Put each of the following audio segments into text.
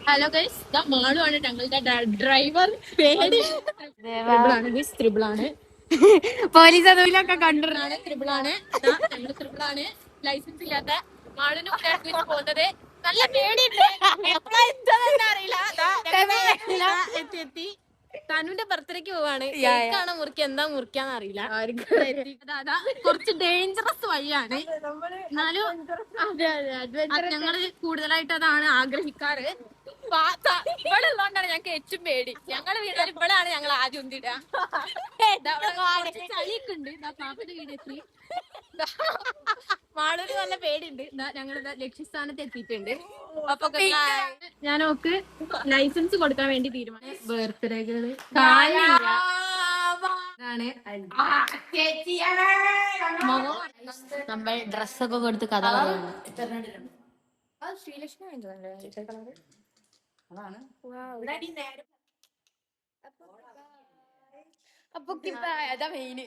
Hello guys, മാളുമാണ് ഞങ്ങളുടെ driver. പേര് ത്രിബിളാണ്. Police അതുമില്ലൊക്കെ കണ്ടിട്ടാണ്. ത്രിബിളാണ്, ഞങ്ങൾ ത്രിബിളാണ്. ലൈസൻസ് ഇല്ലാത്ത മാളിന് പോകുന്നത്. നല്ല പേടിയുണ്ട്, അറിയില്ല. എത്തി തനുവിന്റെ ബർത്ത്ഡേക്ക് പോവാണ്. കേക്കാണോ മുറിക്ക, എന്താ മുറിക്കാന്ന് അറിയില്ല. കുറച്ച് ഡേഞ്ചറസ് വഴിയാണ്, എന്നാലും ഞങ്ങള് കൂടുതലായിട്ട് അതാണ് ആഗ്രഹിക്കാറ്. ഇവിടെ ഉള്ളതുകൊണ്ടാണ് ഞങ്ങൾക്ക് ഏറ്റവും പേടി. ഞങ്ങളുടെ വീട്ടിൽ ഇവിടെയാണ് ഞങ്ങൾ ആദ്യം ഒന്നിടുക. ചളിയൊക്കെ ഉണ്ട്. പാപ്പന്റെ വീടെത്തി. മാളൂര് നല്ല പേടിയുണ്ട്. ഞങ്ങൾ ലക്ഷ്യസ്ഥാനത്ത് എത്തിയിട്ടുണ്ട്. അപ്പൊ ഞാൻ ഓക്ക് ലൈസൻസ് കൊടുക്കാൻ വേണ്ടി തീരുമാനിച്ചു. ബർത്ത്ഡേകള് നമ്മൾ ഡ്രസ്സൊക്കെ കൊടുത്ത് കഥ പറയുന്നു. അപ്പൊ അതാ മെയിന്.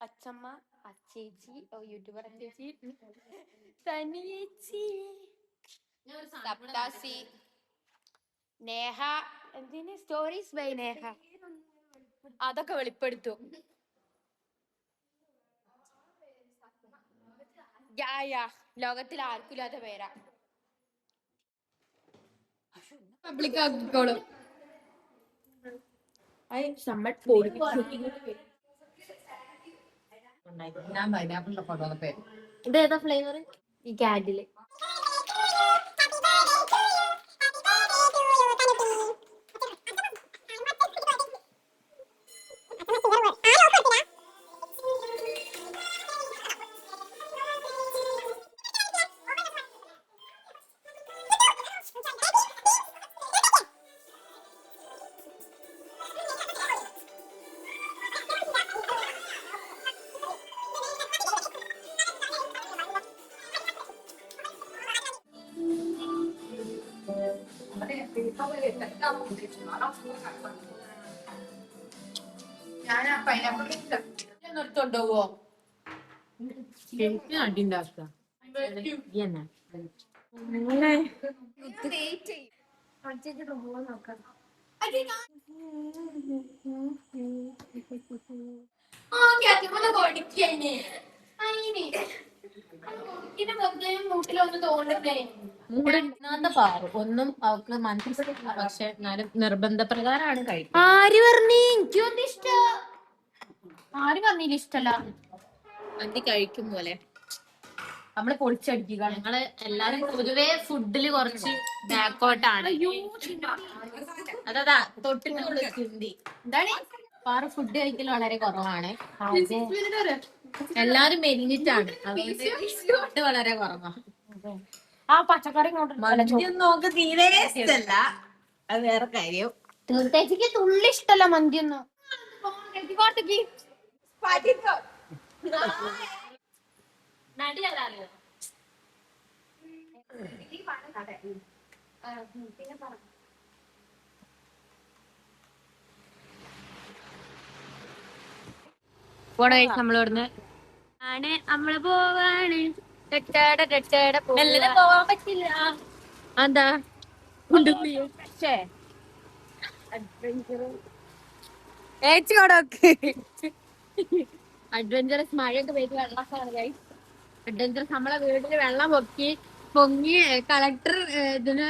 അച്ചമ്മ, അച്ചേച്ചി, യൂട്യൂബർ അച്ചേച്ചി, തനിയേച്ചി, സപ്താസി, നേഹ, എന്തിന് സ്റ്റോറീസ് ബൈ നേഹ, അതൊക്കെ വെളിപ്പെടുത്തും. ലോകത്തിൽ ആർക്കില്ലാത്ത പേരാ. പബ്ലിക് ആക്കിക്കോളും. ഇതേതാ ഫ്ലേവർ? ഈ കാൻഡില്. നിർത്തുണ്ടോവോ? എനിക്ക് അടിന്റെ അവസ്ഥ. ഒന്നും അവൾക്ക് മനസ്സിലാക്കില്ല. പക്ഷെ എന്നാലും നിർബന്ധപ്രകാരമാണ് കഴിക്കുന്നത്. ആര് പറഞ്ഞു? എനിക്കൊന്നും ഇഷ്ട. ആര് പറഞ്ഞില്ല ഇഷ്ടല്ല? മന്തി കഴിക്കും പോലെ നമ്മള് പൊളിച്ചടിക്കുക. ഞങ്ങള് എല്ലാരും പൊതുവെ ഫുഡില് കുറച്ച് ബാക്കോട്ടാണ്. അതാ തൊട്ടിട്ടുള്ള ഹിന്ദി എന്താണ് വേറെ ഫുഡ് കഴിക്കൽ വളരെ കുറവാണ്. എല്ലാരും മെലിഞ്ഞിട്ടാണ്, അതുകൊണ്ട് ഫുഡ് വളരെ കുറവാണ്. ആ പച്ചക്കറി മന്തിയൊന്നും നോക്ക് തീരെ ഇഷ്ടല്ല, അത് വേറെ കാര്യം. തീർച്ചയായിട്ടും തുള്ളി ഇഷ്ടല്ല മന്തിയൊന്നും. പോണ കഴിച്ച് നമ്മളിവിടുന്ന് നമ്മള് പോവാണ്. പോവാൻ പറ്റില്ല. എന്താ അഡ്വഞ്ചറസ് മഴയൊക്കെ പെയ്ത് വെള്ളമാണ്. അഡ്വഞ്ചറസ് നമ്മളെ വീട്ടില് വെള്ളം പൊങ്ങി കളക്ടർ ഇതിന്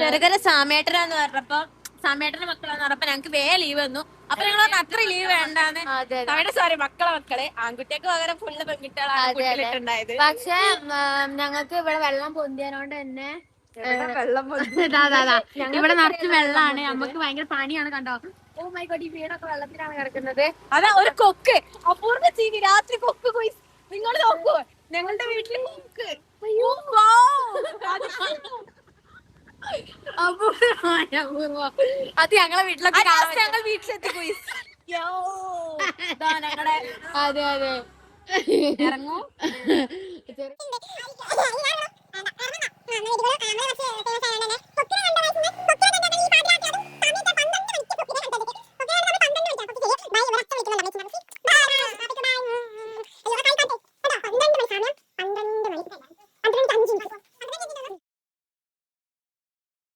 ചെറുകര സാമേട്ടനാന്ന് പറഞ്ഞപ്പോ, സാമേട്ടന്റെ മക്കളാന്ന് പറഞ്ഞപ്പോ ഞങ്ങക്ക് ലീവ് വന്നു. അപ്പൊ ഞങ്ങൾ അത്ര ലീവ് വേണ്ടാന്ന് അവിടെ സോറി മക്കളെ ആൺകുട്ടിക്ക് പകരം ഫുള്ള് പെൺകുട്ടികളാണ്. പക്ഷെ ഞങ്ങൾക്ക് ഇവിടെ വെള്ളം പൊന്തിയതുകൊണ്ട് തന്നെ ഇവിടെ നിറച്ച് വെള്ളമാണ്. നമുക്ക് ഭയങ്കര പണിയാണ്. കണ്ടോ, ഓ മൈ ഗോഡ്, ഈ വീടൊക്കെ വെള്ളത്തിലാണ് കിടക്കുന്നത്. അതാ ഒരു കൊക്ക്, അപൂർവ ജീവി, രാത്രി കൊക്ക് പോയി നിങ്ങൾ നോക്കൂ. ഞങ്ങളുടെ വീട്ടില് കൊക്ക് അത് ഞങ്ങളെ വീട്ടിലൊക്കെ ഞങ്ങൾ വീട്ടിലെത്തി പോയി. അതെ ഇറങ്ങൂ.